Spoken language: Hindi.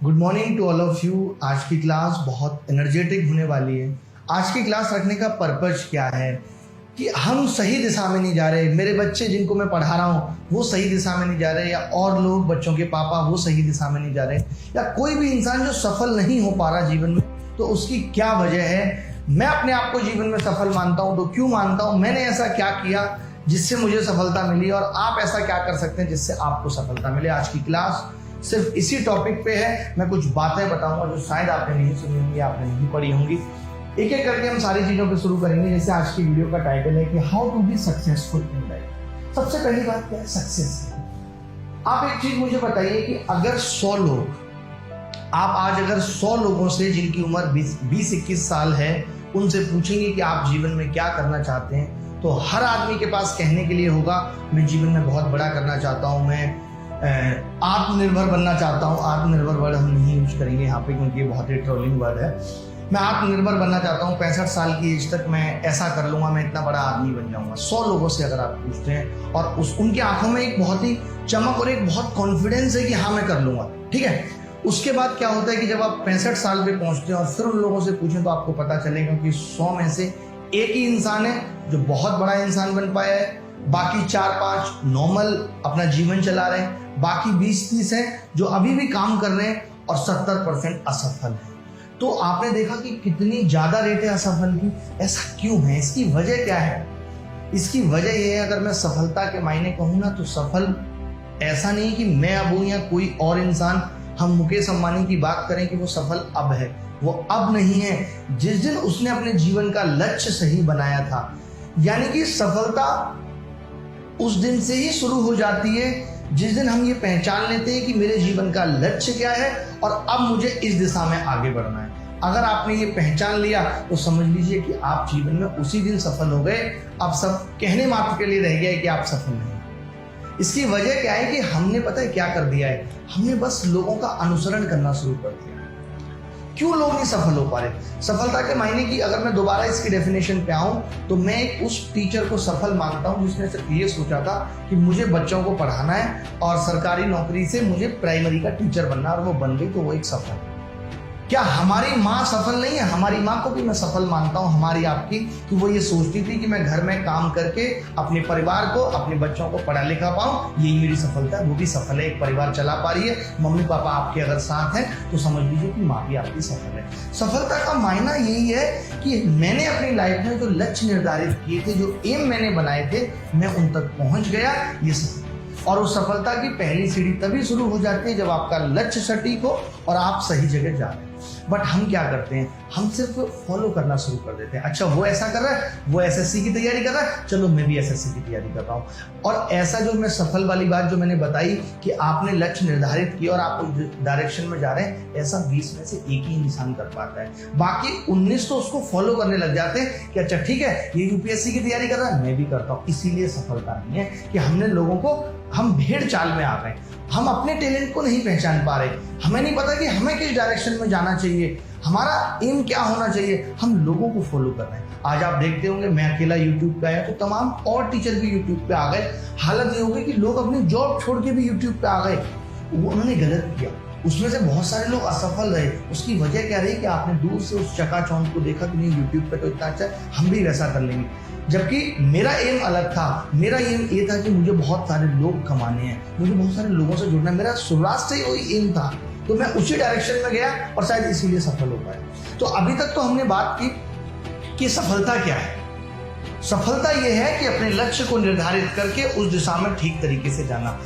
Good morning to all of you. आज की क्लास बहुत एनर्जेटिक होने वाली है। आज की क्लास रखने का पर्पज क्या है कि हम सही दिशा में नहीं जा रहे, मेरे बच्चे जिनको मैं पढ़ा रहा हूँ वो सही दिशा में नहीं जा रहे, या और लोग बच्चों के पापा वो सही दिशा में नहीं जा रहे, या कोई भी इंसान जो सफल नहीं हो पा रहा जीवन में, तो उसकी क्या वजह है। मैं अपने आप को जीवन में सफल मानता हूँ, तो क्यों मानता हूँ, मैंने ऐसा क्या किया जिससे मुझे सफलता मिली, और आप ऐसा क्या कर सकते हैं जिससे आपको सफलता मिले। आज की क्लास सिर्फ इसी टॉपिक पे है। मैं कुछ बातें बताऊंगा जो शायद आपने नहीं सुनी होंगी, आपने नहीं पढ़ी होंगी। एक एक करके हम सारी चीजों पे शुरू करेंगे। जैसे आज की वीडियो का टाइटल है कि how to be successful in life. सबसे पहली बात क्या है, सक्सेस। आप एक चीज मुझे बताइए कि अगर 100 लोग, आप आज अगर 100 लोगों से जिनकी उम्र 20-21 साल है उनसे पूछेंगे कि आप जीवन में क्या करना चाहते हैं, तो हर आदमी के पास कहने के लिए होगा मैं जीवन में बहुत बड़ा करना चाहता हूँ, मैं आत्मनिर्भर बनना चाहता हूँ। आत्मनिर्भर वर्ड हम नहीं यूज करेंगे यहाँ पे क्योंकि ये बहुत ही ट्रोलिंग वर्ड है। मैं आत्मनिर्भर बनना चाहता हूँ, 65 साल की एज तक मैं ऐसा कर लूंगा, मैं इतना बड़ा आदमी बन जाऊंगा। 100 लोगों से अगर आप पूछते हैं और उनकी आंखों में एक बहुत ही चमक और एक बहुत कॉन्फिडेंस है कि हाँ मैं कर लूंगा, ठीक है। उसके बाद क्या होता है कि जब आप 65 साल पे पहुंचते हैं और फिर उन लोगों से पूछें तो आपको पता चलेगा कि 100 में से एक ही इंसान है जो बहुत बड़ा इंसान बन पाया है, बाकी 4-5 नॉर्मल अपना जीवन चला रहे हैं, बाकी 20-30 हैं जो अभी भी काम कर रहे हैं, और 70% असफल है। तो आपने देखा कि कितनी ज्यादा रेट है असफल की। ऐसा क्यों है, इसकी वजह क्या है? इसकी वजह यह है, अगर मैं सफलता के मायने कहूँ ना, तो सफल ऐसा नहीं कि मैं अब हूं या कोई और इंसान। हम मुकेश अंबानी की बात करें कि वो सफल अब है, वो अब नहीं है। जिस दिन उसने अपने जीवन का लक्ष्य सही बनाया था, यानी कि सफलता उस दिन से ही शुरू हो जाती है जिस दिन हम ये पहचान लेते हैं कि मेरे जीवन का लक्ष्य क्या है और अब मुझे इस दिशा में आगे बढ़ना है। अगर आपने ये पहचान लिया तो समझ लीजिए कि आप जीवन में उसी दिन सफल हो गए। अब सब कहने मात्र के लिए रह गया है कि आप सफल नहीं। इसकी वजह क्या है कि हमने पता है क्या कर दिया है, हमने बस लोगों का अनुसरण करना शुरू कर दिया। क्यों लोग नहीं सफल हो पा रहे? सफलता के मायने की अगर मैं दोबारा इसकी डेफिनेशन पे आऊं तो मैं एक उस टीचर को सफल मानता हूं जिसने सिर्फ ये सोचा था कि मुझे बच्चों को पढ़ाना है और सरकारी नौकरी से मुझे प्राइमरी का टीचर बनना, और वो बन गई तो वो एक सफल है। क्या हमारी माँ सफल नहीं है? हमारी माँ को भी मैं सफल मानता हूँ, हमारी आपकी, कि वो ये सोचती थी कि मैं घर में काम करके अपने परिवार को, अपने बच्चों को पढ़ा लिखा पाऊँ, यही मेरी सफलता है। वो भी सफल है, एक परिवार चला पा रही है। मम्मी पापा आपके अगर साथ हैं तो समझ लीजिए कि माँ भी आपकी सफल है। सफलता का मायना यही है कि मैंने अपनी लाइफ में जो लक्ष्य निर्धारित किए थे, जो एम मैंने बनाए थे, मैं उन तक पहुंच गया, ये सफल। और उस सफलता की पहली सीढ़ी तभी शुरू हो जाती है जब आपका लक्ष्य सटीक हो और आप सही जगह जा रहे हैं। बट हम क्या करते हैं, हम सिर्फ फॉलो करना शुरू कर देते हैं। अच्छा वो ऐसा कर रहा है, वो एसएससी की तैयारी कर रहा है, चलो मैं भी एसएससी की तैयारी कर रहा हूँ। और ऐसा जो मैं सफल वाली बात जो मैंने बताई कि आपने लक्ष्य निर्धारित किया और आप उस डायरेक्शन में जा रहे हैं, ऐसा 20 में से एक ही इंसान कर पाता है। बाकी 19 तो उसको फॉलो करने लग जाते हैं कि अच्छा ठीक है ये यूपीएससी की तैयारी कर रहा है, मैं भी करता हूँ। इसीलिए सफलता नहीं है कि हमने लोगों को, हम भेड़ चाल में आ गए, हम अपने टैलेंट को नहीं पहचान पा रहे, हमें नहीं पता कि हमें किस डायरेक्शन में जाना चाहिए, हमारा एम क्या होना चाहिए, हम लोगों को फॉलो कर रहे हैं। आज आप देखते होंगे मैं अकेला यूट्यूब पे आया तो तमाम और टीचर भी यूट्यूब पे आ गए। हालत ये हो गई कि लोग अपनी जॉब छोड़ के भी यूट्यूब पे आ गए। वो उन्होंने गलत किया, उसमें से बहुत सारे लोग असफल रहे। उसकी वजह क्या रही कि आपने दूर से उस चकाचौंध को देखा कि नहीं यूट्यूब पे तो इतना अच्छा है, हम भी वैसा कर लेंगे। जबकि मेरा एम अलग था। मेरा एम ये था कि मुझे बहुत सारे लोग कमाने हैं, मुझे बहुत सारे लोगों से जुड़ना है। मेरा शुरुआत से ही वही एम था, तो मैं उसी डायरेक्शन में गया और शायद इसीलिए सफल हो पाया। तो अभी तक तो हमने बात की कि सफलता क्या है। सफलता यह है कि अपने लक्ष्य को निर्धारित करके उस दिशा में ठीक तरीके से जाना।